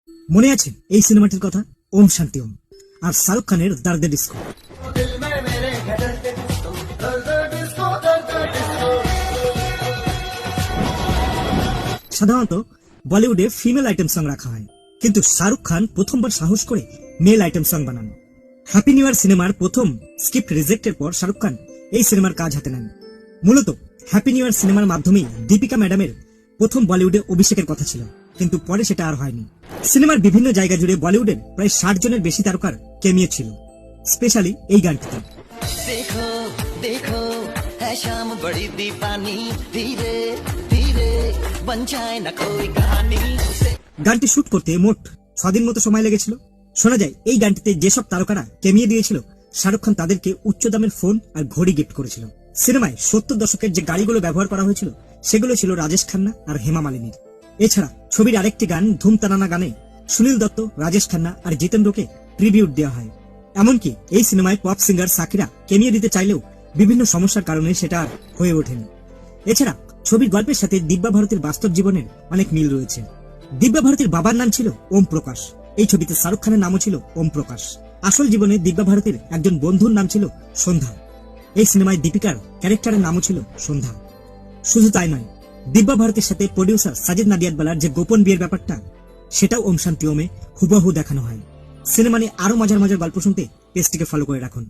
মনে আছে এই সিনেমাটির কথা? ওম শান্তি ওম। আর শাহরুখ খানের দর্দে ডিস্কো। সাধারণত বলিউডে ফিমেল আইটেম সং রাখা হয়, কিন্তু শাহরুখ খান প্রথমবার সাহস করে মেল আইটেম সং বানানো। হ্যাপি নিউ ইয়ার সিনেমার প্রথম স্ক্রিপ্ট রিজেক্টের পর শাহরুখ খান এই সিনেমার কাজ হাতে নেন। মূলত হ্যাপি নিউ ইয়ার সিনেমার মাধ্যমেই দীপিকা ম্যাডামের প্রথম বলিউডে অভিষেকের কথা ছিল, কিন্তু পরে সেটা আর হয়নি। সিনেমার বিভিন্ন জায়গা জুড়ে বলিউডের প্রায় 60 জনের বেশি তারকার কেমিও ছিল, স্পেশালি এই গানটিতে। देखो देखो है शाम बड़ी दीवानी धीरे धीरे बन जाए ना कोई कहानी। গানটি শুট করতে মোট 6 দিন মতো সময় লেগেছিল। শোনা যায় এই গানটিতে যেসব তারকারা কেমিয়ে দিয়েছিল, শাহরুখ খান তাদেরকে উচ্চ দামের ফোন আর ঘড়ি গিফট করেছিল। সিনেমায় 70 দশকের যে গাড়িগুলো ব্যবহার করা হয়েছিল সেগুলো ছিল রাজেশ খান্না আর হেমা মালিনীর। এছাড়া ছবির আরেকটি গান ধুম তানানা গানে সুনীল দত্ত, রাজেশ খান্না আর জিতেন্দ্রকে ট্রিবিউট দেওয়া হয়। এমনকি এই সিনেমায় পপ সিঙ্গার সাকিরা কেমিয়ে দিতে চাইলেও বিভিন্ন সমস্যার কারণে সেটা আর হয়ে ওঠেনি। এছাড়া ছবির গল্পের সাথে দিব্যা ভারতীর বাস্তব জীবনের অনেক মিল রয়েছে। দিব্যা ভারতীর বাবার নাম ছিল ওম প্রকাশ। এই ছবিতে শাহরুখ খানের নামও ছিল ওম প্রকাশ। আসল জীবনে দিব্যা ভারতীর একজন বন্ধুর নাম ছিল সন্ধ্যা। এই সিনেমায় দীপিকার ক্যারেক্টারের নামও ছিল সন্ধ্যা। শুধু তাই নয়, দিব্যা ভারতীর সাথে প্রডিউসার সাজিদ নাদিয়াদওয়ালার যে গোপন বিয়ের ব্যাপারটা, সেটাও ওম শান্তি ওমে হুবহু দেখানো হয়। সিনেমা নিয়ে আরো মজার মজার গল্প শুনতে পেজটিকে ফলো করে রাখুন।